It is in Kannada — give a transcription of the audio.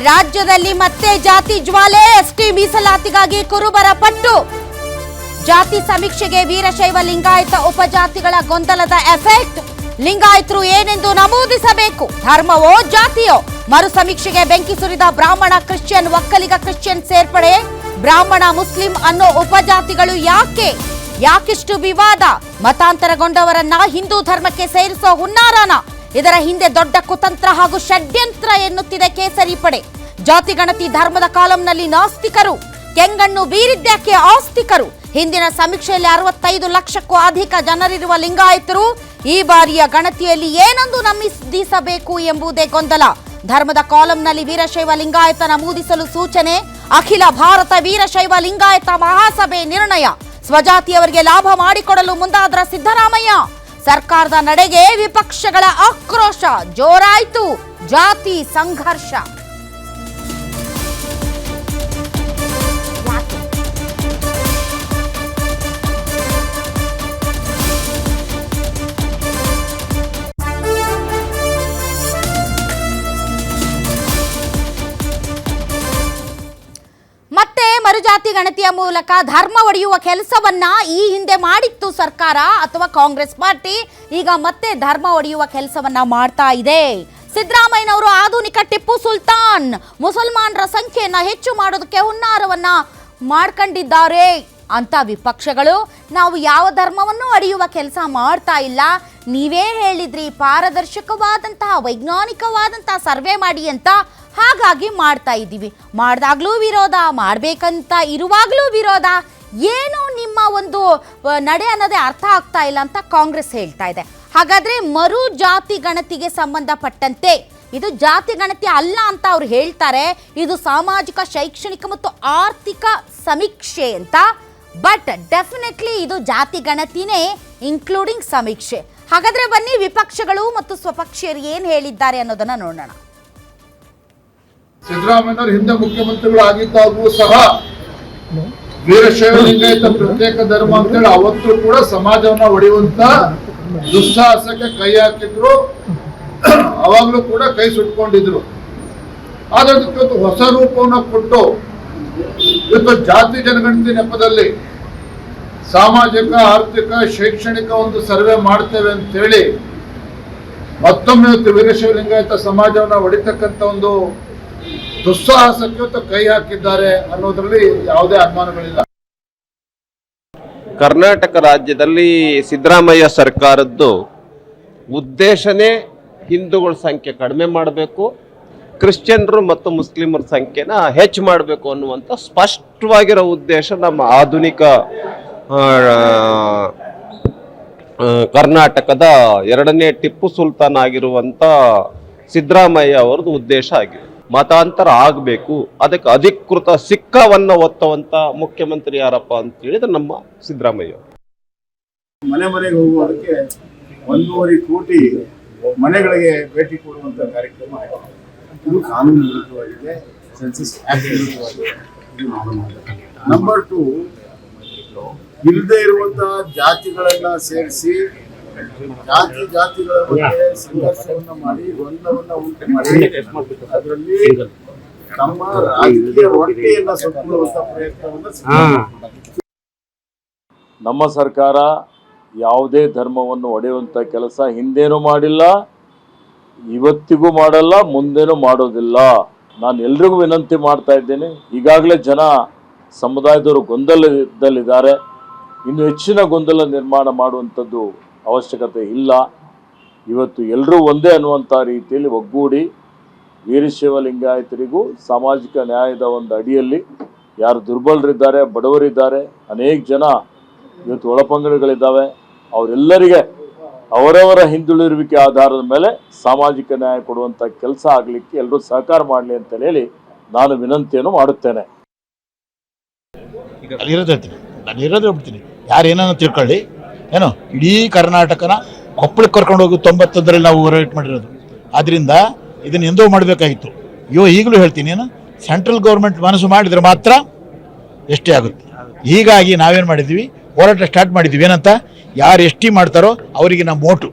ರಾಜ್ಯದಲ್ಲಿ ಮತ್ತೆ ಜಾತಿ ಜ್ವಾಲೆ. ಎಸ್ಟಿ ಮೀಸಲಾತಿಗಾಗಿ ಕುರುಬರ ಪಟ್ಟು. ಜಾತಿ ಸಮೀಕ್ಷೆಗೆ ವೀರಶೈವ ಲಿಂಗಾಯತ ಉಪಜಾತಿಗಳ ಗೊಂದಲದ ಎಫೆಕ್ಟ್. ಲಿಂಗಾಯತರು ಏನೆಂದು ನಮೂದಿಸಬೇಕು? ಧರ್ಮವೋ ಜಾತಿಯೋ? ಮರು ಸಮೀಕ್ಷೆಗೆ ಬೆಂಕಿ ಸುರಿದ ಬ್ರಾಹ್ಮಣ ಕ್ರಿಶ್ಚಿಯನ್, ಒಕ್ಕಲಿಗ ಕ್ರಿಶ್ಚಿಯನ್ ಸೇರ್ಪಡೆ. ಬ್ರಾಹ್ಮಣ ಮುಸ್ಲಿಂ ಅನ್ನೋ ಉಪಜಾತಿಗಳು ಯಾಕಿಷ್ಟು ವಿವಾದ? ಮತಾಂತರಗೊಂಡವರನ್ನ ಹಿಂದೂ ಧರ್ಮಕ್ಕೆ ಸೇರಿಸೋ ಹುನ್ನಾರನ? ಇದರ ಹಿಂದೆ ದೊಡ್ಡ ಕುತಂತ್ರ ಹಾಗೂ ಷಡ್ಯಂತ್ರ ಎನ್ನುತ್ತಿದೆ ಕೇಸರಿ ಪಡೆ. ಜಾತಿ ಗಣತಿ ಧರ್ಮದ ಕಾಲಂನಲ್ಲಿ ನಾಸ್ತಿಕರು, ಕೆಂಗಣ್ಣು ಬೀರಿದ್ಯಾಕೆ ಆಸ್ತಿಕರು? ಹಿಂದಿನ ಸಮೀಕ್ಷೆಯಲ್ಲಿ 65 ಲಕ್ಷಕ್ಕೂ ಅಧಿಕ ಜನರಿರುವ ಲಿಂಗಾಯತರು ಈ ಬಾರಿಯ ಗಣತಿಯಲ್ಲಿ ಏನೊಂದು ನಮೂದಿಸಬೇಕು ಎಂಬುದೇ ಗೊಂದಲ. ಧರ್ಮದ ಕಾಲಂನಲ್ಲಿ ವೀರಶೈವ ಲಿಂಗಾಯತ ನಮೂದಿಸಲು ಸೂಚನೆ. ಅಖಿಲ ಭಾರತ ವೀರಶೈವ ಲಿಂಗಾಯತ ಮಹಾಸಭೆ ನಿರ್ಣಯ. ಸ್ವಜಾತಿಯವರಿಗೆ ಲಾಭ ಮಾಡಿಕೊಡಲು ಮುಂದಾದ್ರ ಸಿದ್ದರಾಮಯ್ಯ. ಸರ್ಕಾರದ ನಡೆಗೆ ವಿಪಕ್ಷಗಳ ಆಕ್ರೋಶ. ಜೋರಾಯಿತು ಜಾತಿ ಸಂಘರ್ಷ. ಮತ್ತೆ ಮರುಜಾತಿ ಗಣತಿಯ ಮೂಲಕ ಧರ್ಮ ಒಡೆಯುವ ಕೆಲಸವನ್ನ ಈ ಹಿಂದೆ ಮಾಡಿತ್ತು ಸರ್ಕಾರ ಅಥವಾ ಕಾಂಗ್ರೆಸ್ ಪಾರ್ಟಿ. ಈಗ ಮತ್ತೆ ಧರ್ಮ ಒಡೆಯುವ ಕೆಲಸವನ್ನ ಮಾಡ್ತಾ ಇದೆ. ಸಿದ್ದರಾಮಯ್ಯನವರು ಆಧುನಿಕ ಟಿಪ್ಪು ಸುಲ್ತಾನ್, ಮುಸಲ್ಮಾನರ ಸಂಖ್ಯೆಯನ್ನ ಹೆಚ್ಚು ಮಾಡೋದಕ್ಕೆ ಹುನ್ನಾರವನ್ನ ಮಾಡ್ಕೊಂಡಿದ್ದಾರೆ ಅಂತ ವಿಪಕ್ಷಗಳು. ನಾವು ಯಾವ ಧರ್ಮವನ್ನು ಒಡೆಯುವ ಕೆಲಸ ಮಾಡ್ತಾ ಇಲ್ಲ, ನೀವೇ ಹೇಳಿದ್ರಿ ಪಾರದರ್ಶಕವಾದಂತಹ ವೈಜ್ಞಾನಿಕವಾದಂತಹ ಸರ್ವೆ ಮಾಡಿ ಅಂತ, ಹಾಗಾಗಿ ಮಾಡ್ತಾ ಇದ್ದೀವಿ. ಮಾಡಿದಾಗ್ಲೂ ವಿರೋಧ, ಮಾಡಬೇಕಂತ ಇರುವಾಗಲೂ ವಿರೋಧ. ಏನು ನಿಮ್ಮ ಒಂದು ನಡೆ ಅನ್ನೋದೇ ಅರ್ಥ ಆಗ್ತಾ ಇಲ್ಲ ಅಂತ ಕಾಂಗ್ರೆಸ್ ಹೇಳ್ತಾ ಇದೆ. ಹಾಗಾದ್ರೆ ಮರು ಜಾತಿ ಗಣತಿಗೆ ಸಂಬಂಧಪಟ್ಟಂತೆ ಇದು ಜಾತಿ ಗಣತಿ ಅಲ್ಲ ಅಂತ ಅವ್ರು ಹೇಳ್ತಾರೆ. ಇದು ಸಾಮಾಜಿಕ, ಶೈಕ್ಷಣಿಕ ಮತ್ತು ಆರ್ಥಿಕ ಸಮೀಕ್ಷೆ ಅಂತ. ಬಟ್ ಡೆಫಿನೆಟ್ಲಿ ಇದು ಜಾತಿ ಗಣತಿನೇ, ಇನ್ಕ್ಲೂಡಿಂಗ್ ಸಮೀಕ್ಷೆ. ಹಾಗಾದ್ರೆ ಬನ್ನಿ ವಿಪಕ್ಷಗಳು ಮತ್ತು ಸ್ವಪಕ್ಷೀಯರು ಏನು ಹೇಳಿದ್ದಾರೆ ಅನ್ನೋದನ್ನ ನೋಡೋಣ. ಸಿದ್ದರಾಮಯ್ಯನವರು ಹಿಂದೆ ಮುಖ್ಯಮಂತ್ರಿಗಳು ಆಗಿದ್ದಾಗೂ ಸಹ ವೀರಶೈವ ಲಿಂಗಾಯತ ಪ್ರತ್ಯೇಕ ಧರ್ಮ ಅಂತೇಳಿ ಅವತ್ತು ಕೂಡ ಸಮಾಜವನ್ನ ಒಡೆಯುವಂತ ದುಸ್ಸಾಹಸಕ್ಕೆ ಕೈ ಹಾಕಿದ್ರು. ಅವಾಗ್ಲೂ ಕೂಡ ಕೈ ಸುಟ್ಕೊಂಡಿದ್ರು. ಆದ್ರೆ ಇವತ್ತು ಹೊಸ ರೂಪವನ್ನ ಕೊಟ್ಟು ಇವತ್ತು ಜಾತಿ ಜನಗಣತಿ ನೆಪದಲ್ಲಿ ಸಾಮಾಜಿಕ, ಆರ್ಥಿಕ, ಶೈಕ್ಷಣಿಕ ಒಂದು ಸರ್ವೆ ಮಾಡ್ತೇವೆ ಅಂತ ಹೇಳಿ ಮತ್ತೊಮ್ಮೆ ಇವತ್ತು ವೀರಶೈವ ಲಿಂಗಾಯತ ಸಮಾಜವನ್ನ ಒಡಿತಕ್ಕಂತ ಒಂದು ದುಸ್ಸಾಹಸಕ್ಕೆ ಇವತ್ತು ಕೈ ಹಾಕಿದ್ದಾರೆ ಅನ್ನೋದ್ರಲ್ಲಿ ಯಾವುದೇ ಅನುಮಾನಗಳಿಲ್ಲ. ಕರ್ನಾಟಕ ರಾಜ್ಯದಲ್ಲಿ ಸಿದ್ದರಾಮಯ್ಯ ಸರ್ಕಾರದ್ದು ಉದ್ದೇಶನೇ ಹಿಂದೂಗಳ ಸಂಖ್ಯೆ ಕಡಿಮೆ ಮಾಡಬೇಕು, ಕ್ರಿಶ್ಚಿಯನ್ರು ಮತ್ತು ಮುಸ್ಲಿಮರ ಸಂಖ್ಯೆನ ಹೆಚ್ಚು ಮಾಡಬೇಕು ಅನ್ನುವಂಥ ಸ್ಪಷ್ಟವಾಗಿರೋ ಉದ್ದೇಶ ನಮ್ಮ ಆಧುನಿಕ ಕರ್ನಾಟಕದ 2ನೇ ಟಿಪ್ಪು ಸುಲ್ತಾನ್ ಆಗಿರುವಂಥ ಸಿದ್ದರಾಮಯ್ಯ ಅವರದ್ದು ಉದ್ದೇಶ ಆಗಿದೆ. ಮತಾಂತರ ಆಗಬೇಕು, ಅದಕ್ಕೆ ಅಧಿಕೃತ ಸಿಕ್ಕವನ್ನು ಒತ್ತುವಂತ ಮುಖ್ಯಮಂತ್ರಿ ಯಾರಪ್ಪ ಅಂತ ಹೇಳಿದ್ರೆ ನಮ್ಮ ಸಿದ್ದರಾಮಯ್ಯ. ಮನೆ ಮನೆಗೆ ಹೋಗುವುದಕ್ಕೆ 1.5 ಕೋಟಿ ಮನೆಗಳಿಗೆ ಭೇಟಿ ಕೊಡುವಂತ ಕಾರ್ಯಕ್ರಮ ಇದು ಕಾನೂನು ವಿರುದ್ಧವಾಗಿದೆ, ಸೆನ್ಸಸ್ ಆಕ್ಟ್ ವಿರುದ್ಧವಾಗಿದೆ. ನಂಬರ್ 2, ಇಲ್ಲದೆ ಇರುವಂತಹ ಜಾತಿಗಳನ್ನ ಸೇರಿಸಿ ಜಾತಿಗಳ ಬಗ್ಗೆ ಸಂಘರ್ಷವನ್ನ ಮಾಡಿ, ಗೊಂದಲವನ್ನ ಉಂಟು ಮಾಡಿ ಅದರಲ್ಲಿ ತಮ್ಮ ರಾಜಕೀಯ ಹೊಟ್ಟೆಯನ್ನ ಸುತ್ತುವಂತ ಪ್ರಯತ್ನವನ್ನ ನಮ್ಮ ಸರ್ಕಾರ ಯಾವುದೇ ಧರ್ಮವನ್ನು ಒಡೆಯುವಂತ ಕೆಲಸ ಹಿಂದೇನೂ ಮಾಡಿಲ್ಲ, ಇವತ್ತಿಗೂ ಮಾಡಲ್ಲ, ಮುಂದೇನೂ ಮಾಡೋದಿಲ್ಲ. ನಾನು ಎಲ್ರಿಗೂ ವಿನಂತಿ ಮಾಡ್ತಾ ಇದ್ದೇನೆ. ಈಗಾಗಲೇ ಜನ ಸಮುದಾಯದವರು ಗೊಂದಲದಲ್ಲಿದ್ದಾರೆ. ಇನ್ನು ಹೆಚ್ಚಿನ ಗೊಂದಲ ನಿರ್ಮಾಣ ಮಾಡುವಂಥದ್ದು ಅವಶ್ಯಕತೆ ಇಲ್ಲ. ಇವತ್ತು ಎಲ್ಲರೂ ಒಂದೇ ಅನ್ನುವಂಥ ರೀತಿಯಲ್ಲಿ ಒಗ್ಗೂಡಿ ವೀರಶೈವ ಲಿಂಗಾಯತರಿಗೂ ಸಾಮಾಜಿಕ ನ್ಯಾಯದ ಒಂದು ಅಡಿಯಲ್ಲಿ ಯಾರು ದುರ್ಬಲರಿದ್ದಾರೆ, ಬಡವರಿದ್ದಾರೆ, ಅನೇಕ ಜನ ಇವತ್ತು ಒಳಪಂಗಡಗಳಿದ್ದಾವೆ, ಅವರೆಲ್ಲರಿಗೆ ಅವರವರ ಹಿಂದುಳಿರುವಿಕೆ ಆಧಾರದ ಮೇಲೆ ಸಾಮಾಜಿಕ ನ್ಯಾಯ ಕೊಡುವಂಥ ಕೆಲಸ ಆಗಲಿಕ್ಕೆ ಎಲ್ಲರೂ ಸಹಕಾರ ಮಾಡಲಿ ಅಂತ ಹೇಳಿ ನಾನು ವಿನಂತಿಯನ್ನು ಮಾಡುತ್ತೇನೆ. ನಾನು ಬಿಡ್ತೀನಿ, ಯಾರೇನೋ ತಿಳ್ಕೊಳ್ಳಿ. ಏನೋ ಇಡೀ ಕರ್ನಾಟಕನ ಕೊಪ್ಪಳಕ್ಕೆ ಕರ್ಕೊಂಡು ಹೋಗಿ 91ರಲ್ಲಿ ನಾವು ರೇಟ್ ಮಾಡಿರೋದು. ಆದ್ದರಿಂದ ಇದನ್ನು ಎಂದೋ ಮಾಡಬೇಕಾಗಿತ್ತು. ಈಗಲೂ ಹೇಳ್ತೀನಿ, ಏನು ಸೆಂಟ್ರಲ್ ಗೌರ್ಮೆಂಟ್ ಮನಸ್ಸು ಮಾಡಿದರೆ ಮಾತ್ರ ಎಷ್ಟೇ ಆಗುತ್ತೆ. ಹೀಗಾಗಿ ನಾವೇನು ಮಾಡಿದ್ವಿ, ಹೋರಾಟ ಸ್ಟಾರ್ಟ್ ಮಾಡಿದ್ವಿ. ಏನಂತ, ಯಾರು ಎಷ್ಟಿ ಮಾಡ್ತಾರೋ ಅವರಿಗೆ ನಮ್ಮ ಓಟು